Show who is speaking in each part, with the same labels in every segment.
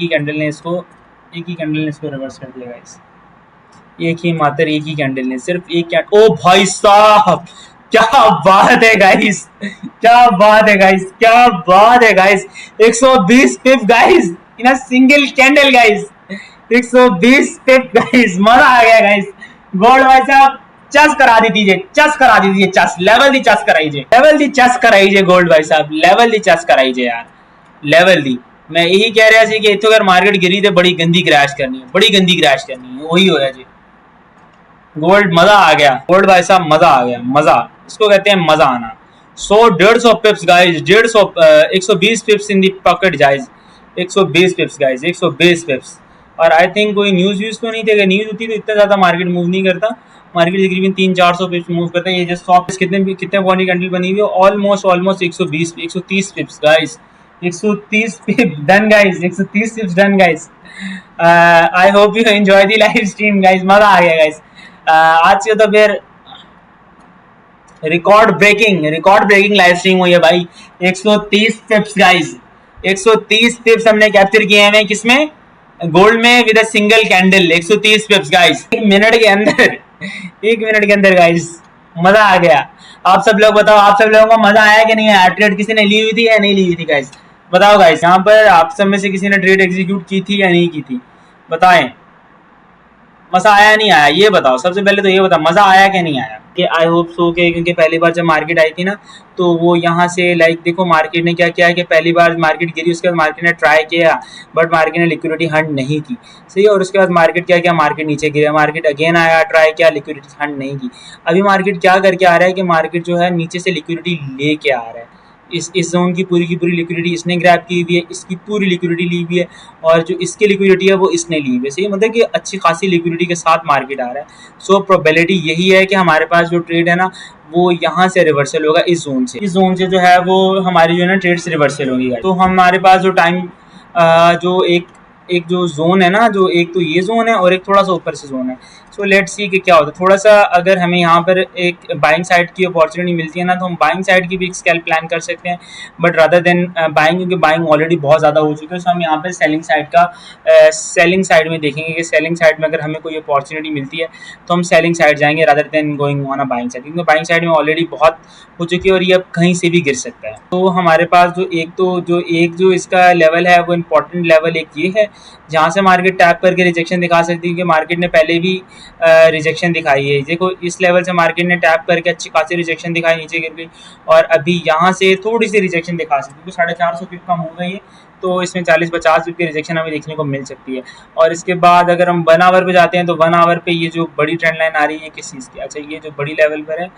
Speaker 1: एक ही कैंडल ने इसको रिवर्स कर दिया गाइस। एक ही मात्र एक ही कैंडल ने, सिर्फ एक कैंडल। ओ भाई साहब, क्या बात है गाइस, क्या बात है गाइस, क्या बात है guys. 120 pip guys in a single candle guys, 120 pip guys, मजा आ गया गाइस। गोल्ड भाई साहब चस करा दी दीजिए, चस करा दी दीजिए, चस लेवल दी चस कराइए, लेवल दी चस कराइए गोल्ड भाई साहब, लेवल दी चस कराइए यार, लेवल दी। मैं यही कह रहा सी कि इतो अगर मार्केट गिरी तो बड़ी गंदी क्रैश करनी है, बड़ी गंदी क्रैश करनी है, वही होया जी। गोल्ड मजा आ गया, गोल्ड भाई साहब मजा आ गया, मजा, इसको कहते हैं मजा आना। 100-150 pips guys, 150 120 pips in the pocket guys, 120 pips guys, 120 pips. और आई थिंक कोई न्यूज व्यूज तो नहीं थे, अगर न्यूज होती तो इतना ज्यादा मार्केट मूव नहीं करता, मार्केट तकरीबन 300-400 पिप्स मूव करता है। ये जस्ट 100 कितने पॉइंट की कैंडल बनी हुई है, almost 130 पिप्स guys, 130 pip done guys, 130 पिप्स done guys. I hope you enjoy the live stream guys, मजा आ गया गाइस। आज से तो फिर रिकॉर्ड ब्रेकिंग लाइव स्ट्रीम हुई है भाई। 130 पिप्स गाइस, 130 पिप्स हमने कैप्चर किए हैं किसमें, गोल्ड में, with a single candle. 130 पिप्स guys, एक मिनट के अंदर, एक मिनट के अंदर गाइस, मजा आ गया। आप सब लोग बताओ, आप सब लोगों को मजा आया कि नहीं आया? ट्रेड किसी ने ली हुई थी या नहीं ली हुई थी गाइस, बताओ गाइस। यहाँ पर आप सब में से किसी ने ट्रेड एग्जीक्यूट की थी या नहीं की थी, बताएं। मजा आया नहीं आया ये बताओ, सबसे पहले तो ये बताओ मजा आया कि नहीं आया। कि आई होप सो के, क्योंकि पहली बार जब मार्केट आई थी ना, तो वो यहाँ से लाइक देखो मार्केट ने क्या किया है कि पहली बार मार्केट गिरी, उसके बाद मार्केट ने ट्राई किया, बट मार्केट ने लिक्विडिटी हंट नहीं की, सही है। और उसके बाद मार्केट क्या किया, मार्केट नीचे गिरा, मार्केट अगेन आया, ट्राई किया, लिक्विडिटी हंट नहीं की। अभी मार्केट क्या करके आ रहा है कि मार्केट जो है नीचे से लिक्विडिटी लेके आ रहा है। इस जोन की पूरी लिक्विडिटी इसने ग्रैब की हुई है, इसकी पूरी लिक्विडिटी ली हुई है, और जो इसकी लिक्विडिटी है वो इसने ली हुई है, सही, मतलब कि अच्छी खासी लिक्विडिटी के साथ मार्केट आ रहा है। सो प्रोबेबिलिटी यही है कि हमारे पास जो ट्रेड है ना, वो यहाँ से रिवर्सल होगा, इस जोन से, जो है वो हमारी जो है ना ट्रेड्स रिवर्सल होगी। तो हमारे पास जो टाइम जो एक जो जोन है ना, जो एक तो ये जोन है और एक थोड़ा सा ऊपर से जोन है। सो लेट्स सी कि क्या होता है। थोड़ा सा अगर हमें यहाँ पर एक बाइंग साइड की अपॉर्चुनिटी मिलती है ना, तो हम बाइंग साइड की भी एक स्कैल्प प्लान कर सकते हैं, बट रादर देन बाइंग, क्योंकि बाइंग ऑलरेडी बहुत ज़्यादा हो चुकी है। सो हम यहाँ पर सेलिंग साइड का सेलिंग साइड में देखेंगे कि सेलिंग साइड में अगर हमें कोई अपॉर्चुनिटी मिलती है तो हम सेलिंग साइड जाएंगे rather than going on a buying side, क्योंकि बाइंग साइड में ऑलरेडी बहुत हो चुकी है और ये अब कहीं से भी गिर सकता है। तो हमारे पास जो इसका लेवल है वो इम्पोर्टेंट लेवल एक ये है, जहाँ से मार्केट टैप करके रिजेक्शन दिखा सकती है, कि मार्केट ने पहले भी रिजेक्शन दिखाई है। देखो इस लेवल से मार्केट ने टैप करके अच्छी खासी रिजेक्शन दिखाई, नीचे गिर गई, और अभी यहाँ से थोड़ी सी रिजेक्शन दिखा सकती है, तो 450 पिप कम हो गई है, तो इसमें 40-50 पिप की रिजेक्शन हमें देखने को मिल सकती है। और इसके बाद अगर हम 1 आवर पे जाते हैं, तो 1 आवर पे ये जो बड़ी ट्रेंड लाइन आ रही है किस चीज़ की, अच्छा ये जो बड़ी लेवल पर है,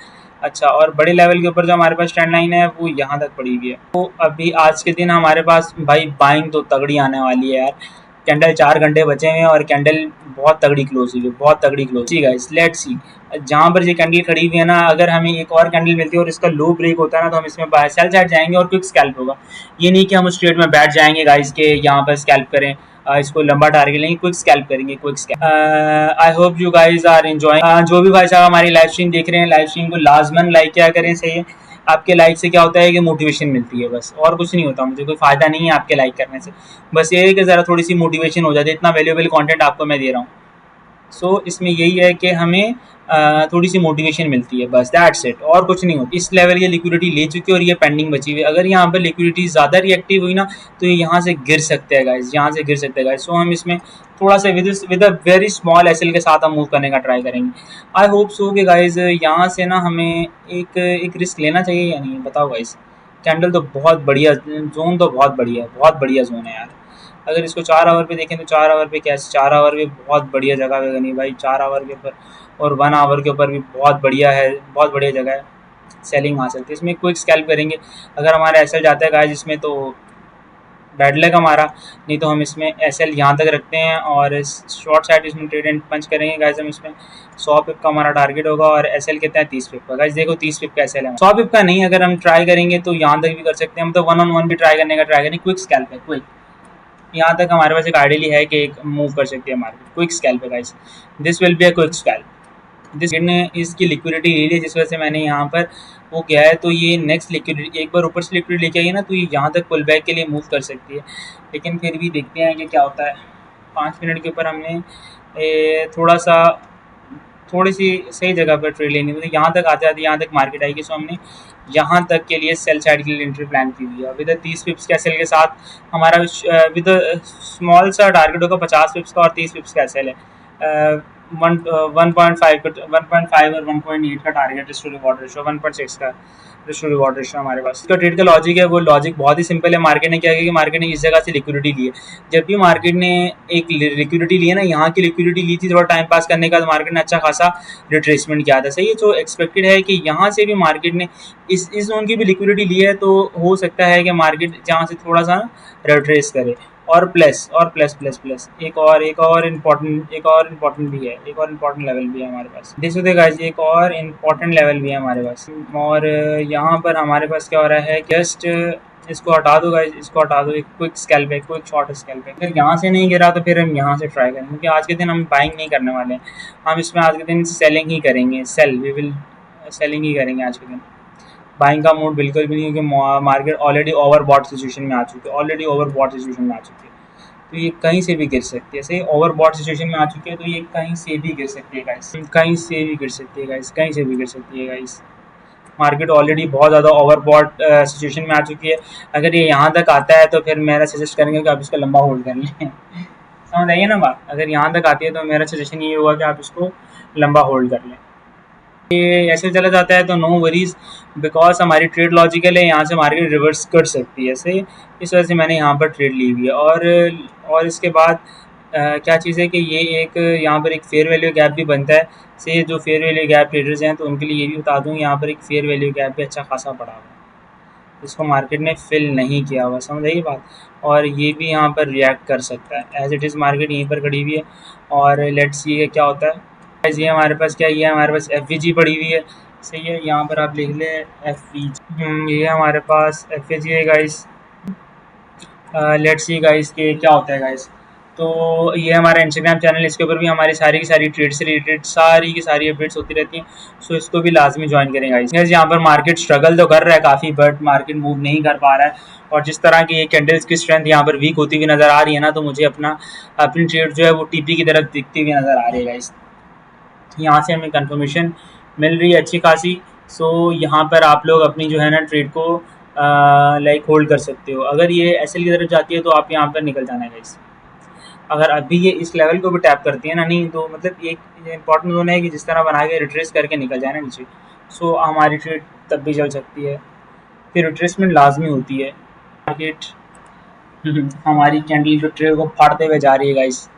Speaker 1: अच्छा, और बड़े लेवल के ऊपर जो हमारे पास ट्रेंड लाइन है वो यहाँ तक पड़ी हुई है। तो अभी आज के दिन हमारे पास भाई बाइंग तो तगड़ी आने वाली है यार। कैंडल 4 घंटे बचे हुए हैं और कैंडल बहुत तगड़ी क्लोज हुई है, बहुत तगड़ी क्लोज। ठीक है, लेट्स सी, जहाँ पर ये कैंडल खड़ी हुई है ना, अगर हमें एक और कैंडल मिलती है और इसका लो ब्रेक होता है ना, तो हम इसमें बाय सेल साइड जाएंगे और क्विक स्कैल्प होगा। ये नहीं कि हम उस ट्रेड में बैठ जाएंगे गाइस के यहाँ पर स्कैल्प करें, इसको लंबा टारगेट लेंगे, क्विक स्कैल्प करेंगे, quick scalp. I hope you guys are enjoying. जो भी भाई साहब हमारी लाइव स्ट्रीम देख रहे हैं, लाइव स्ट्रीम को लाजमन लाइक क्या करें, सही है। आपके लाइक से क्या होता है कि मोटिवेशन मिलती है, बस और कुछ नहीं होता, मुझे कोई फ़ायदा नहीं है आपके लाइक करने से, बस ये है कि ज़रा थोड़ी सी मोटिवेशन हो जाती है, इतना वैल्यूएबल कंटेंट आपको मैं दे रहा हूँ। सो इसमें यही है कि हमें थोड़ी सी मोटिवेशन मिलती है, बस दैट्स इट, और कुछ नहीं होता। इस लेवल की लिक्विडिटी ले चुकी है और ये पेंडिंग बची हुई है। अगर यहाँ पर लिक्विडिटी ज़्यादा रिएक्टिव हुई ना, तो ये यहाँ से गिर सकते हैं गाइस, यहाँ से गिर सकते हैं गाइस। सो हम इसमें थोड़ा सा with a very small SL के साथ हम मूव करने का ट्राई करेंगे। आई होप सो कि गाइस यहाँ से ना हमें एक रिस्क लेना चाहिए या नहीं, बताओ गाइस। कैंडल तो बहुत बढ़िया, जोन तो बहुत बढ़िया, बहुत बढ़िया जोन है यार। अगर इसको 4 आवर पे देखें तो 4 आवर पे कैसे, 4 आवर पे बहुत बढ़िया जगह है नहीं भाई, 4 आवर के ऊपर और 1 आवर के ऊपर भी बहुत बढ़िया है, बहुत बढ़िया जगह है, सेलिंग आ सकती है। इसमें क्विक स्कैल्प करेंगे, अगर हमारा एसएल जाता है गाइस इसमें तो बैड लक हमारा, नहीं तो हम इसमें एसएल यहाँ तक रखते हैं और शॉर्ट साइड इसमें ट्रेड एंड पंच करेंगे गाइस। हम इसमें 100 पिप का हमारा टारगेट होगा और एसएल कितना है 30 पिप का गाइस। देखो 30 पिप का एसएल है, 100 पिप का नहीं, अगर हम ट्राई करेंगे तो यहाँ तक भी कर सकते हैं हम, तो 1-on-1 भी ट्राई करने का ट्राई करेंगे। क्विक स्कैल्प है, क्विक, यहाँ तक हमारे पास एक आइडियली है कि एक मूव कर सकती है मार्केट, क्विक स्कैल्प है guys, this will be a quick scalp. जिस ने इसकी लिक्विडिटी ले ली जिस वजह से मैंने यहाँ पर वो किया है। तो ये नेक्स्ट लिक्विडिटी एक बार ऊपर से लिक्विडिटी लेके आई ना तो ये यहाँ तक पुल बैक के लिए मूव कर सकती है, लेकिन फिर भी देखते हैं कि क्या होता है। 5 मिनट के ऊपर हमने थोड़ा सा थोड़ी सी सही जगह पर ट्रेड लेनी, मतलब यहाँ तक आते आते यहाँ तक मार्केट आएगी। सो हमने यहाँ तक के लिए सेल साइड के लिए एंट्री प्लान की हुई है विद 30 पिप्स का सेल के साथ। हमारा विद स्मॉल सा टारगेट होगा 50 पिप्स का और 30 पिप्स का सेल है। 1.5 और 1.8 का target risk to reward ratio, 1.6 का रिस्क टू रिवॉर्ड रेशियो हमारे पास। इसका ट्रेड का लॉजिक है, वो लॉजिक बहुत ही सिंपल है। मार्केट ने क्या किया कि मार्केट ने इस जगह से लिक्विडिटी ली है। जब भी मार्केट ने एक लिक्विडिटी ली है ना, यहाँ की लिक्विडिटी ली थी थोड़ा टाइम पास करने का, तो मार्केट ने अच्छा खासा रिट्रेसमेंट किया था। सही है, जो एक्सपेक्टेड है कि यहाँ से भी मार्केट ने इस जोन की भी लिक्विडिटी ली है, तो हो सकता है कि मार्केट जहाँ से थोड़ा सा रिट्रेस करे। और प्लस एक और इम्पोर्टेंट भी है, एक और इम्पोर्टेंट लेवल भी है हमारे पास। देख सकते गाइस, एक और इम्पोर्टेंट लेवल भी है हमारे पास। और यहाँ पर हमारे पास क्या हो रहा है, जस्ट इसको हटा दो गाइस, इसको हटा दो। एक क्विक स्कैल्प है, क्विक शॉर्ट स्कैल्प है। अगर यहाँ से नहीं गिरा तो फिर हम यहाँ से ट्राई करेंगे, क्योंकि आज के दिन हम बाइंग नहीं करने वाले हैं। हम इसमें आज के दिन सेलिंग ही करेंगे, सेलिंग ही करेंगे आज के दिन। बाइंग का मूड बिल्कुल भी नहीं, क्योंकि मार्केट ऑलरेडी ओवरबॉट सिचुएशन में आ चुकी है, तो ये कहीं से भी गिर सकती है। सही, ओवरबॉट सिचुएशन में आ चुकी है, तो ये कहीं से भी गिर सकती है गाइस, कहीं से भी गिर सकती है गाइस। मार्केट ऑलरेडी बहुत ज़्यादा ओवरबॉट सिचुएशन में आ चुकी है। अगर ये यहाँ तक आता है तो फिर मेरा सजेस्ट करेंगे कि आप इसको लंबा होल्ड कर लें। समझ आइए ना बात, अगर यहाँ तक आती है तो मेरा सजेशन ये होगा कि आप इसको लंबा होल्ड कर लें। ये ऐसे चला जाता है तो नो वरीज, बिकॉज हमारी ट्रेड लॉजिकल है, यहाँ से मार्केट रिवर्स कर सकती है। ऐसे इस वजह से मैंने यहाँ पर ट्रेड ली हुई है। और इसके बाद क्या चीज़ है कि ये एक यहाँ पर एक फेयर वैल्यू गैप भी बनता है। से जो फेयर वैल्यू गैप ट्रेडर्स हैं तो उनके लिए ये भी बता दूँ, यहाँ पर एक फेयर वैल्यू गैप भी अच्छा खासा पड़ा हुआ है, इसको मार्केट ने फिल नहीं किया हुआ। समझ आई बात। और ये भी यहाँ पर रिएक्ट कर सकता है, एज इट इज़ मार्केट यहीं पर खड़ी हुई है। और लेट्स सी क्या होता है। ये हमारे पास क्या, ये हमारे पास FVG पड़ी हुई है। सही है, यहाँ पर आप लिख लें FVG। ये हमारे पास FVG है गाइस। लेट्स सी गाइस के क्या होता है गाइस। तो ये हमारा इंस्टाग्राम चैनल, इसके ऊपर भी हमारी सारी की सारी ट्रेड से रिलेटेड सारी की सारी अपडेट्स होती रहती हैं। सो इसको भी लाजमी ज्वाइन करें गाइस। यहाँ पर मार्केट स्ट्रगल तो कर रहा है काफ़ी, बट मार्केट मूव नहीं कर पा रहा है। और जिस तरह की ये कैंडल्स की स्ट्रेंथ यहाँ पर वीक होती हुई नज़र आ रही है ना, तो मुझे अपनी ट्रेड जो है वो TP की तरफ दिखती हुई नज़र आ रही है गाइस। यहाँ से हमें कंफर्मेशन मिल रही है अच्छी खासी। सो यहाँ पर आप लोग अपनी जो है ना ट्रेड को लाइक होल्ड कर सकते हो। अगर ये SL की तरफ जाती है तो आप यहाँ पर निकल जाना है गाइस। अगर अभी ये इस लेवल को भी टैप करती है ना, नहीं तो मतलब एक इंपॉर्टेंट जोन है कि जिस तरह बना के रिट्रेस करके निकल जाए ना नीचे, सो हमारी ट्रेड तब भी चल सकती है। फिर रिट्रेसमेंट लाजमी होती है। मार्केट हमारी कैंडल जो ट्रेड को फाड़ते हुए जा रही है गाइस।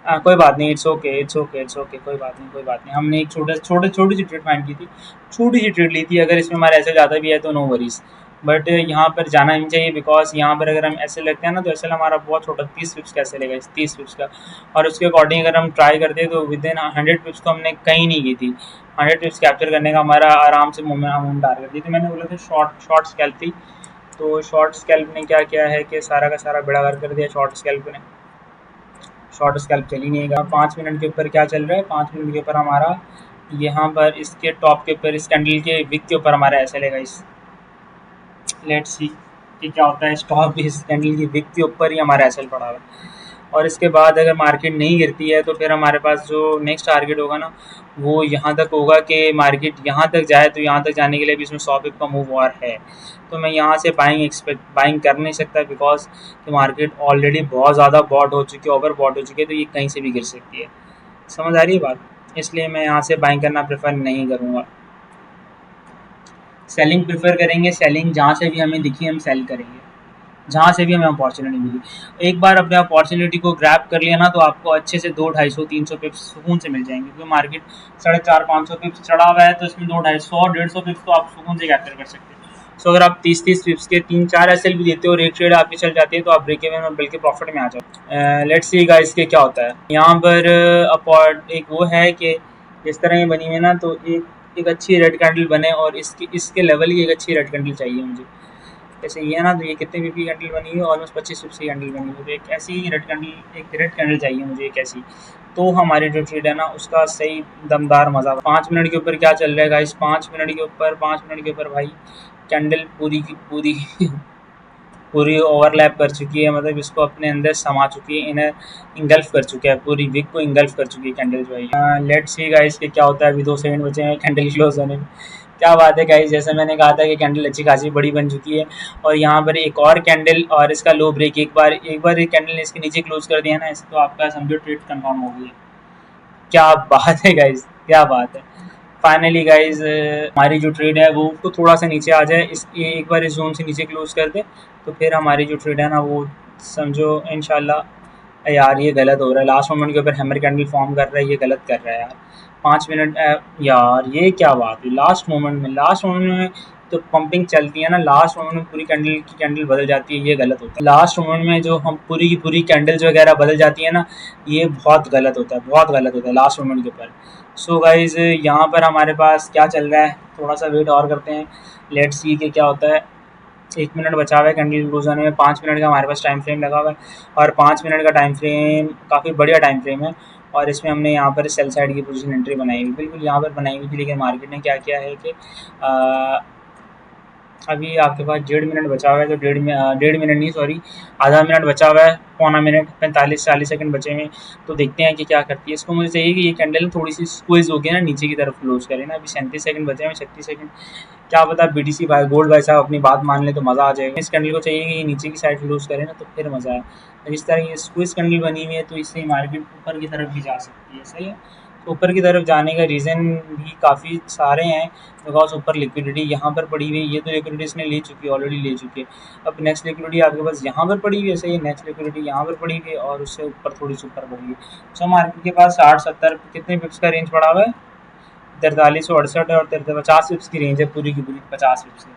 Speaker 1: कोई बात नहीं, इट्स ओके, कोई बात नहीं। हमने एक छोटी सी ट्रेड फाइंड की थी, छोटी सी ट्रेड ली थी। अगर इसमें हमारा ऐसे ज़्यादा भी है तो नो वरीज, बट यहाँ पर जाना नहीं चाहिए, बिकॉज यहाँ पर अगर हम ऐसे लगते हैं ना तो ऐसे हमारा बहुत छोटा 30 पिप्स का ऐसे लेगा, 30 पिप्स का। और उसके अकॉर्डिंग अगर हम ट्राई करते तो विद इन 100 पिप्स तो हमने कहीं नहीं की थी। 100 पिप्स कैप्चर करने का हमारा आराम से मूवमेंट टारगेट थी। तो मैंने बोला था शॉर्ट स्कैल्प थी, तो शॉर्ट स्कैल्प ने क्या किया है कि सारा का सारा बेड़ा गर्क कर दिया शॉर्ट स्कैल्प ने। शॉर्ट स्कैल्प चल ही नहीं गया। 5 मिनट के ऊपर क्या चल रहा है, 5 मिनट के ऊपर हमारा यहाँ पर इसके टॉप के ऊपर, इस कैंडल के विक के ऊपर हमारा ऐसे लेगा इस। लेट्स सी कि क्या होता है। स्टॉप इस कैंडल की विक के ऊपर ही हमारा एसएल पड़ा हुआ है। और इसके बाद अगर मार्केट नहीं गिरती है तो फिर हमारे पास जो नेक्स्ट टारगेट होगा ना, वो यहाँ तक होगा कि मार्केट यहाँ तक जाए। तो यहाँ तक जाने के लिए भी इसमें 100 पिप का मूव और है, तो मैं यहाँ से बाइंग कर नहीं सकता, बिकॉज कि मार्केट ऑलरेडी बहुत ज़्यादा बॉट हो चुकी है, ओवर बॉट हो चुकी है। तो ये कहीं से भी गिर सकती है। समझ आ रही है बात, इसलिए मैं यहाँ से बाइंग करना प्रेफर नहीं करूँगा। सेलिंग प्रेफर करेंगे। सेलिंग जहाँ से भी हमें दिखी हम सेल करेंगे, जहाँ से भी हमें अपॉर्चुनिटी मिली। एक बार अपने अपॉर्चुनिटी को ग्रैब कर लिया ना, तो आपको अच्छे से 200, 250, 300 पिप्स सुकून से मिल जाएंगे। क्योंकि मार्केट 450, 500 पिप्स चढ़ा हुआ है, तो इसमें 200, 250, 150 पिप्स तो आप सुकून से कैप्चर कर सकते हैं। सो अगर आप 30 पिप्स के 3-4 SL भी देते हो और एक ट्रेड आपकी चल जाती है, तो आप ब्रेक इवन और बल्कि प्रॉफिट में आ जाओ। लेट्स सी गाइस के क्या होता है यहाँ पर। एक वो है कि जिस तरह ये बनी हुई है ना, तो एक अच्छी रेड कैंडल बने, और इसके लेवल की एक अच्छी रेड कैंडल चाहिए मुझे। जैसे ये ना, तो ये कितने पीपी कैंडल बनी हुई है, ऑलमोस्ट 25 पिप्स की कैंडल बनी हुई है। तो एक ऐसी रेड कैंडल, एक रेड कैंडल चाहिए मुझे एक ऐसी, तो हमारी जो ट्रेड है ना उसका सही दमदार मज़ा। 5 मिनट के ऊपर क्या चल रहा है गाइस, 5 मिनट के ऊपर भाई कैंडल पूरी की पूरी पूरी ओवरलैप कर चुकी है, मतलब इसको अपने अंदर समा चुकी है, इन्हें इंगल्फ कर चुका है, पूरी विक को इंगल्फ कर चुकी है कैंडल जो है। लेट्स सी गाइस कि क्या होता है। अभी 2 सेकंड बचे हैं कैंडल क्लोज होने में। क्या बात है गाइस, जैसे मैंने कहा था कि कैंडल अच्छी खासी बड़ी बन चुकी है, और यहाँ पर एक और कैंडल और इसका लो ब्रेक, एक बार एक कैंडल ने इसके नीचे क्लोज कर दिया ना, इस तो आपका समझो ट्रेड कंफर्म हो गई है। क्या बात है गाइस, क्या बात है। फाइनली गाइस हमारी जो ट्रेड है वो तो थोड़ा सा नीचे आ जाए, इस ये एक बार इस जोन से नीचे क्लोज कर दे, तो फिर हमारी जो ट्रेड है ना वो समझो इंशाल्लाह। यार ये गलत हो रहा है, लास्ट मोमेंट के ऊपर हैमर कैंडल फॉर्म कर रहा है, ये गलत कर रहा है यार। 5 मिनट यार ये क्या बात हुई, लास्ट मोमेंट में तो पंपिंग चलती है ना, लास्ट मोमेंट में पूरी कैंडल की कैंडल बदल जाती है, ये गलत होता है। लास्ट मोमेंट में जो हम पूरी की पूरी कैंडल्स वगैरह बदल जाती है ना, ये बहुत गलत होता है, बहुत गलत होता है लास्ट मोमेंट के ऊपर। सो गाइज यहाँ पर हमारे पास क्या चल रहा है, थोड़ा सा वेट और करते हैं, लेट्स सी कि क्या होता है। 1 मिनट बचा हुआ है कैंडल क्लोज होने में, 5 मिनट का हमारे पास टाइम फ्रेम लगा हुआ है, और 5 मिनट का टाइम फ्रेम काफ़ी बढ़िया टाइम फ्रेम है। और इसमें हमने यहाँ पर सेल साइड की पोजीशन एंट्री बनाई हुई, बिल्कुल यहाँ पर बनाई हुई थी, लेकिन मार्केट ने क्या किया है कि अभी आपके पास 1.5 मिनट बचा हुआ है, तो 1.5 मिनट नहीं, सॉरी, आधा मिनट बचा हुआ है, पौना मिनट, 45-40 सेकंड बचे हुए हैं। तो देखते हैं कि क्या करती है। इसको मुझे चाहिए कि ये कैंडल थोड़ी सी स्क्वीज होगी ना, नीचे की तरफ क्लोज करें ना। अभी 37 सेकंड बचे हैं, 36 सेकंड, क्या पता बीटीसी भाई, गोल्ड भाई साहब अपनी बात मान ले तो मज़ा आ जाएगा। इस कैंडल को चाहिए कि ये नीचे की साइड क्लोज करें ना, तो फिर मज़ा है। इस तरह ये स्क्वीज कैंडल बनी हुई है, तो इससे मार्केट ऊपर की तरफ भी जा सकती है, सही है। तो ऊपर की तरफ जाने का रीज़न भी काफ़ी सारे हैं, बिकॉज ऊपर लिक्विडिटी यहाँ पर पड़ी हुई है, ये तो लिक्विडिटी इसने ले चुकी है, ऑलरेडी ले चुकी है। अब नेक्स्ट लिक्विडिटी आपके पास यहाँ पर पड़ी हुई है, सही है, नेक्स्ट लिक्विडिटी यहाँ पर पड़ी हुई है, और उससे ऊपर थोड़ी सी ऊपर पड़ी हुई है। सो मार्केट के पास 60-70 कितने पिप्स का रेंज पड़ा हुआ है, 4368 और 50 पिप्स की रेंज है, पूरी की पूरी 50 पिप्स की।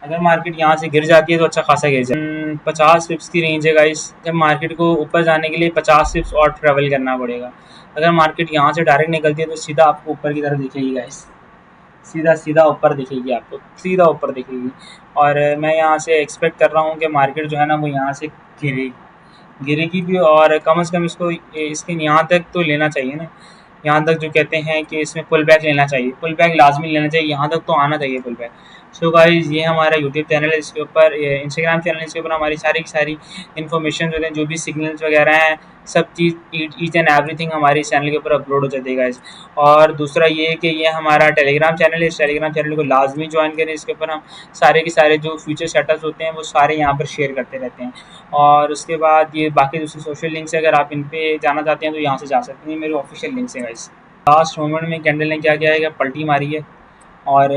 Speaker 1: अगर मार्केट यहाँ से गिर जाती है तो अच्छा खासा गिर जाए। 50 पिप्स की रेंज है गाइस, जब मार्केट को ऊपर जाने के लिए 50 पिप्स और ट्रेवल करना पड़ेगा। अगर मार्केट यहाँ से डायरेक्ट निकलती है तो सीधा आपको ऊपर की तरफ दिखेगी गाइस, सीधा सीधा ऊपर दिखेगी आपको, सीधा ऊपर दिखेगी। और मैं यहाँ से एक्सपेक्ट कर रहा हूँ कि मार्केट जो है ना वो यहाँ से गिरेगी, गिरेगी भी, और कम से कम इसको इसके यहाँ तक तो लेना चाहिए ना, यहाँ तक जो कहते हैं कि इसमें पुल बैक लेना चाहिए, पुल बैक लाजमी लेना चाहिए, यहाँ तक तो आना चाहिए पुल बैक। सो गाइस ये हमारा यूट्यूब चैनल है, इसके ऊपर इंस्टाग्राम चैनल है, इसके ऊपर हमारी सारी की सारी इन्फॉर्मेशन होते हैं, जो भी सिग्नल्स वगैरह हैं, सब चीज़ ईच एंड एवरीथिंग हमारे इस चैनल के ऊपर अपलोड हो जाती है गाइस। और दूसरा ये कि ये हमारा टेलीग्राम चैनल है, इस टेलीग्राम चैनल को लाजमी ज्वाइन करें, इसके ऊपर हम सारे के सारे जो फ्यूचर सेटअप्स होते हैं वो सारे यहाँ पर शेयर करते रहते हैं। और उसके बाद ये बाकी दूसरी सोशल लिंक्स है, अगर आप इन पे जाना चाहते हैं तो यहाँ से जा सकते हैं, मेरे ऑफिशियल लिंक्स है गाइस। लास्ट मोमेंट में कैंडल ने क्या किया है कि पलटी मारी है, और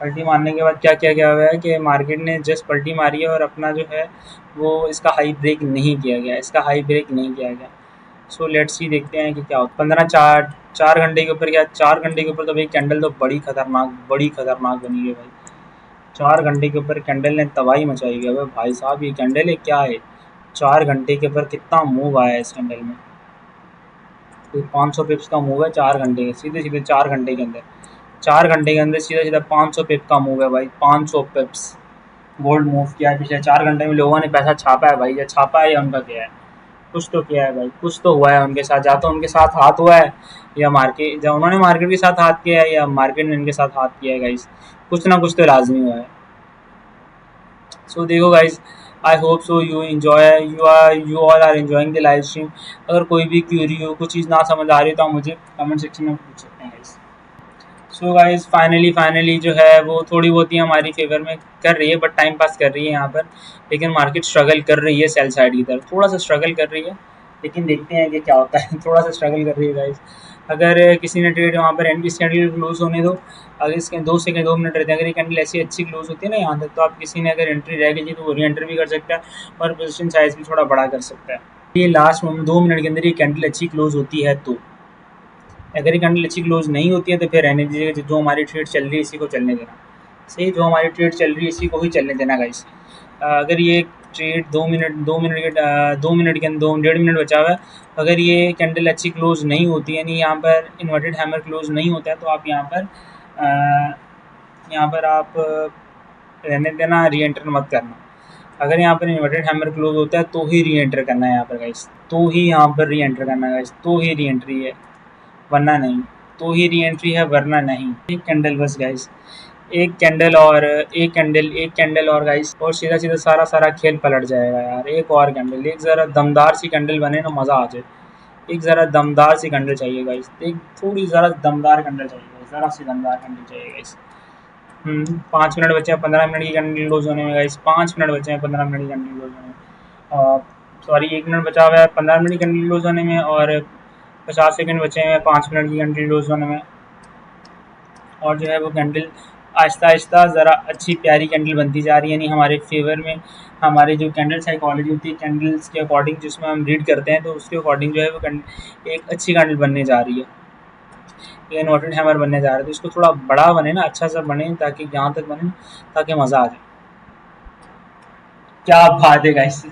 Speaker 1: पलटी मारने के बाद क्या किया गया हुआ है कि मार्केट ने जस्ट पलटी मारी है, और अपना जो है वो इसका हाई ब्रेक नहीं किया गया, इसका हाई ब्रेक नहीं किया गया। सो लेट्स सी, देखते हैं कि क्या होता है। 4 घंटे के ऊपर, क्या 4 घंटे के ऊपर तो भाई कैंडल तो बड़ी खतरनाक बनी है भाई। 4 घंटे के ऊपर कैंडल ने तबाही मचाई है भाई साहब, ये कैंडल है क्या है। 4 घंटे के ऊपर कितना मूव आया है इस कैंडल में, तो 500 पिप्स का मूव है 4 घंटे के, सीधे सीधे 4 घंटे के अंदर, 4 घंटे के अंदर सीधा सीधा 500 पिप का मूव है भाई, 500 पिप्स गोल्ड मूव किया है पिछले 4 घंटे में। लोगों ने पैसा छापा है भाई, या छापा है या उनका क्या है, कुछ तो किया है भाई, कुछ तो हुआ है उनके साथ, या तो उनके साथ हाथ हुआ है, या मार्केट, जब उन्होंने मार्केट के साथ हाथ किया है, या मार्केट ने इनके साथ हाथ किया है गाइस, कुछ ना कुछ तो लाजमी हुआ है। सो देखो guys, I hope so you all are enjoying the live stream. अगर कोई भी क्यूरी हो, कुछ चीज़ ना समझ आ रही हो, तो आप मुझे कमेंट सेक्शन में पूछ सकते हैं गाइज। सो गाइज फाइनली जो है वो थोड़ी बहुत ही हमारी फेवर में कर रही है, बट टाइम पास कर रही है यहाँ पर, लेकिन मार्केट स्ट्रगल कर रही है सेल साइड की तरफ, थोड़ा सा स्ट्रगल कर रही है, लेकिन देखते हैं कि क्या होता है। थोड़ा सा स्ट्रगल कर रही है गाइज। अगर किसी ने ट्रेड वहाँ पर एंड इस कैंडल क्लोज होने दो, अगर इसके 2 मिनट रहते हैं, अगर ये कैंडल ऐसी अच्छी क्लोज होती है ना यहाँ तक, तो आप किसी ने अगर एंट्री रह गई तो वो री एंटर भी कर सकता है, और पोजीशन साइज भी थोड़ा बड़ा कर सकता है। ये लास्ट मोमेंट 2 मिनट के अंदर ये कैंडल अच्छी क्लोज होती है, तो अगर ये कैंडल अच्छी क्लोज नहीं होती है तो फिर रहने दीजिए, जो हमारी ट्रेड चल रही है इसी को चलने देना, सही, जो हमारी ट्रेड चल रही है इसी को ही चलने देना गाइस। अगर ये ट्रेड 2 मिनट के अंदर 1.5 मिनट बचा हुआ है, अगर ये कैंडल अच्छी क्लोज नहीं होती, यानी यहाँ पर इन्वर्टेड हैमर क्लोज नहीं होता है, तो आप यहाँ पर यहाँ पर आप रहने देना, री एंटर मत करना। अगर यहाँ पर इन्वर्टेड हैमर क्लोज होता है तो ही री एंटर करना है यहाँ पर गाइस, तो ही यहाँ पर री एंटर करना है गाइस, तो ही री एंट्री है वरना नहीं, तो ही री एंट्री है वरना नहीं। एक कैंडल बस गाइस, एक कैंडल और एक कैंडल, एक कैंडल और गाइस, और सीधा सीधा सारा सारा खेल पलट जाएगा यार। एक और कैंडल, एक ज़रा दमदार सी कैंडल बने ना, मज़ा आ जाए। एक ज़रा दमदार सी कैंडल चाहिए गाइस, एक थोड़ी ज़रा दमदार कैंडल चाहिए गाइस, ज़रा सी दमदार कैंडल चाहिए गाइस। 5 मिनट बचे हैं 15 मिनट की कैंडल क्लोज होने में गाइस, 5 मिनट बचे हैं 15 मिनट की कैंडल क्लोज होने में, सॉरी 1 मिनट बचा हुआ है 15 मिनट की कैंडल क्लोज होने में, और 50 सेकंड बचे हैं 5 मिनट की कैंडल क्लोज होने में। और जो है वो कैंडल आहिस्ता आहिस्ता ज़रा अच्छी प्यारी कैंडल बनती जा रही है, यानी हमारे फेवर में। हमारी जो कैंडल साइकोलॉजी होती है कैंडल्स के अकॉर्डिंग, जिसमें हम रीड करते हैं, तो उसके अकॉर्डिंग जो है वो एक अच्छी कैंडल बनने जा रही है, ये इन्वर्टेड हैमर बनने जा रहा है। तो इसको थोड़ा बड़ा बने ना, अच्छा सा बने, ताकि यहाँ तक बने ताकि मज़ा आ जाए। क्या बात है गाइस,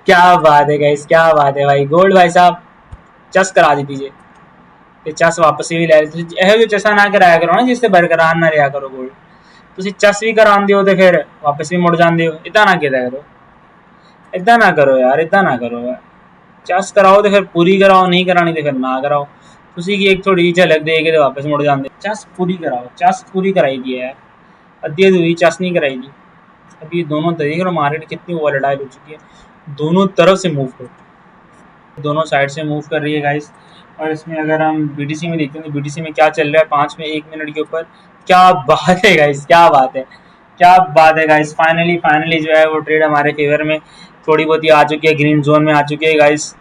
Speaker 1: क्या बात है गाइस, क्या बात है भाई। गोल्ड भाई साहब चस करा दी दीजिए, ये चस वापस ही ले जो चसा ना कराया करो ना, जिससे बरकरार ना रहा करो गोल्ड। तुम चस भी करा दियो तो फिर वापस भी मुड़ जाते हो, इतना ना कहता करो, इतना ना करो यार, इतना ना करो यार। चस कराओ तो फिर पूरी कराओ, नहीं करानी तो फिर ना कराओ। उसी की एक थोड़ी झलक दे के तो वापस मुड़ जाते। चस पूरी कराओ, चस पूरी कराई दी है यार, अद्धी अधूरी चस नहीं कराई दी। अभी ये दोनों देख रहे हो मार्केट कितनी वॉलेटाइल हो चुकी है, दोनों तरफ से मूव करो, दोनों साइड से मूव कर रही है गाइस। और इसमें अगर हम बीटीसी में देखते हैं तो बीटीसी में क्या चल रहा है 5 में 1 मिनट के ऊपर, क्या बात है गाइस, क्या बात है, क्या बात है गाइस। फाइनली जो है वो ट्रेड हमारे फेवर में थोड़ी बहुत ही आ चुकी है, ग्रीन जोन में आ चुकी है गाइस।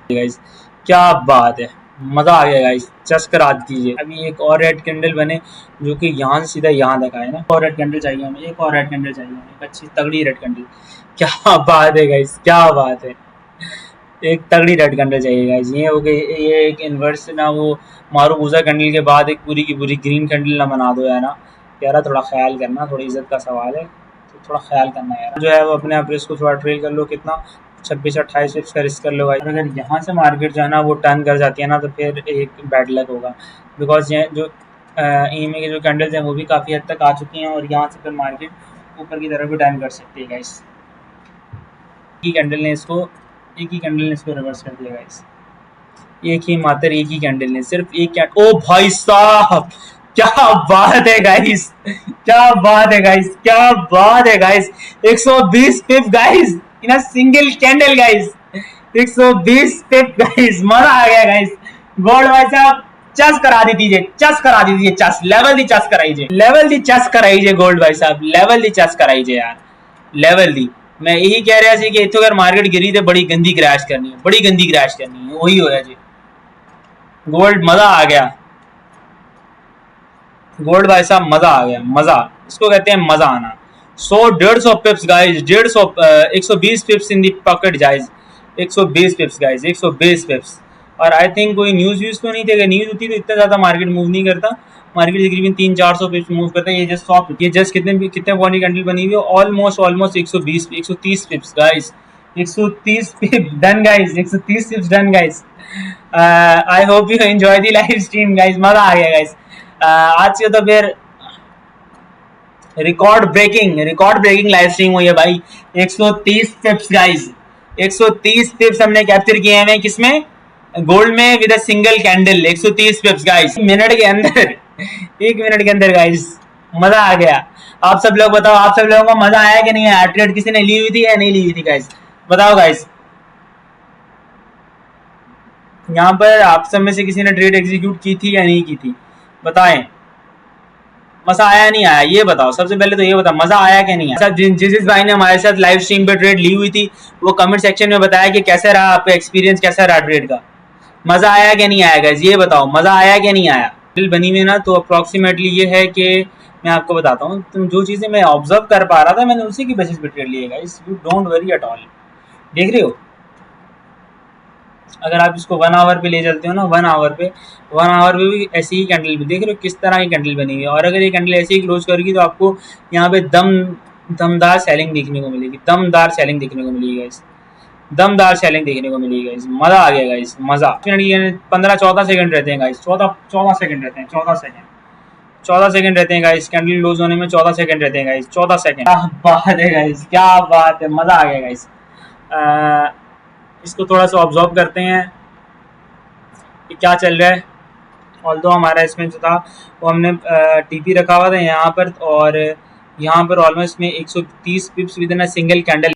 Speaker 1: क्या बात है, मज़ा आ गया गाइस, चस करा दीजिए। अभी एक और रेड कैंडल बने जो कि यहाँ से सीधा यहाँ तक आए ना, और रेड कैंडल चाहिए हमें, एक और रेड कैंडल चाहिए हमें, एक अच्छी तगड़ी रेड कैंडल। क्या बात है गाइस, क्या बात है, एक तगड़ी रेड कैंडल चाहिए गाइस। ये हो गई, ये एक इन्वर्स ना वो मारूबूजा कैंडल के बाद एक पूरी की पूरी ग्रीन कैंडल ना बना दो यार ना यार, थोड़ा ख्याल करना, थोड़ी इज्जत का सवाल है, तो थोड़ा ख्याल करना यार। जो है वो अपने आप रिस्क को थोड़ा ट्रेल कर लो, कितना 26-28 पिप्स का रिस्क कर लो भाई। अगर यहाँ से मार्केट जो है ना वो टर्न कर जाती है ना, तो फिर एक बैड लक होगा, बिकॉज ये जो EMA की जो कैंडल्स हैं वो भी काफ़ी हद तक आ चुकी हैं, और यहाँ से फिर मार्केट ऊपर की तरफ भी टर्न कर सकती है गाइस। एक ही कैंडल ने इसको रिवर्स कर दिया गाइस, एक ही मात्र एक ही कैंडल ने, सिर्फ एक कैंडल। ओ भाई साहब, क्या बात है गाइस, क्या बात है गाइस, क्या बात है guys. 120 pip guys in a single candle guys, 120 pip guys, मजा आ गया गाइस। गोल्ड भाई साहब चस करा दी दीजिए, चस करा दी दीजिए, चस लेवल दी चस कराइए, लेवल दी चस कराइए गोल्ड भाई साहब, लेवल दी चस कराइए यार, लेवल दी। मैं यही कह रहा कि इतो अगर मार्केट गिरी तो बड़ी गंदी क्रैश करनी है, बड़ी गंदी क्रैश करनी है, वही होया जी। गोल्ड मजा आ गया, गोल्ड भाई साहब मजा आ गया, मजा, इसको कहते हैं मजा आना। 100-150 pips guys, 150 120 pips in the pocket guys, 120 pips guys, 120 pips. और आई थिंक कोई न्यूज़ व्यूज़ तो नहीं थे, अगर न्यूज़ होती तो इतना ज़्यादा मार्केट मूव नहीं करता, मार्केट तकरीबन 300-400 पिप्स मूव करता है। ये जस्ट कितने पॉइंट की कैंडल बनी हुई है, almost 130 पिप्स guys, 130 पिप्स done guys, 130 पिप्स done guys. I hope you enjoy the live stream guys, मजा आ गया गाइस। आज से तो फिर रिकॉर्ड ब्रेकिंग लाइव स्ट्रीम हुई है भाई, 130 पिप्स गाइस, 130 पिप्स हमने कैप्चर किए हैं किसमें, गोल्ड में with a single candle, 130 पिप्स guys minute के अंदर, 1 मिनट के अंदर गाइस, मजा आ गया। आप सब लोग बताओ, आप सब लोगों को मजा आया कि नहीं आया, ट्रेड किसी ने ली हुई थी या नहीं ली हुई थी गाइस, बताओ गाइस। यहाँ पर आप सब में से किसी ने ट्रेड एग्जीक्यूट की थी या नहीं की थी, बताएं। मजा आया नहीं आया ये बताओ, सबसे पहले तो ये बताओ मजा आया कि नहीं आया। जिस भाई ने हमारे साथ लाइव स्ट्रीम पे ट्रेड ली हुई थी वो कमेंट सेक्शन में बताया कि कैसा रहा आपका एक्सपीरियंस, कैसा रहा ट्रेड का, मजा आया कि नहीं आया गाइस, ये बताओ मजा आया कि नहीं आया। बनी हुई ना, तो अप्रॉक्सीमेटली ये है कि मैं आपको बताता हूँ, तुम जो चीज़ें मैं ऑब्जर्व कर पा रहा था मैंने उसी की बेसिस पे ट्रेड लिए guys, you don't worry at all. देख रहे हो, अगर आप इसको 1 आवर पे ले चलते हो ना, 1 आवर पे भी ऐसी ही कैंडल भी देख रहे हो किस तरह की कैंडल बनी हुई है। और अगर ये कैंडल ऐसे ही क्लोज करेगी तो आपको यहाँ पे दमदार सेलिंग देखने को मिलेगी, दमदार सेलिंग देखने को मिलेगी गाइस, दमदार सेलिंग देखने को मिलेगी गाइस, मजा आ गया गाइस, मजा। 15-14 सेकंड रहते हैं गाइस, 14 सेकंड रहते हैं, 14 सेकंड, 14 सेकंड रहते हैं गाइस, कैंडल क्लोज होने में 14 सेकंड रहते हैं गाइस, 14 सेकंड। क्या बात है गाइस, क्या बात है, मजा आ गया गाइस। इसको थोड़ा सा ऑब्जर्व करते हैं कि क्या चल रहा है। ऑल्दो हमारा इसमें जो था वो हमने टीपी रखा हुआ था यहाँ पर, और यहाँ पर ऑलमोस्ट में 130 पिप्स with in a single candle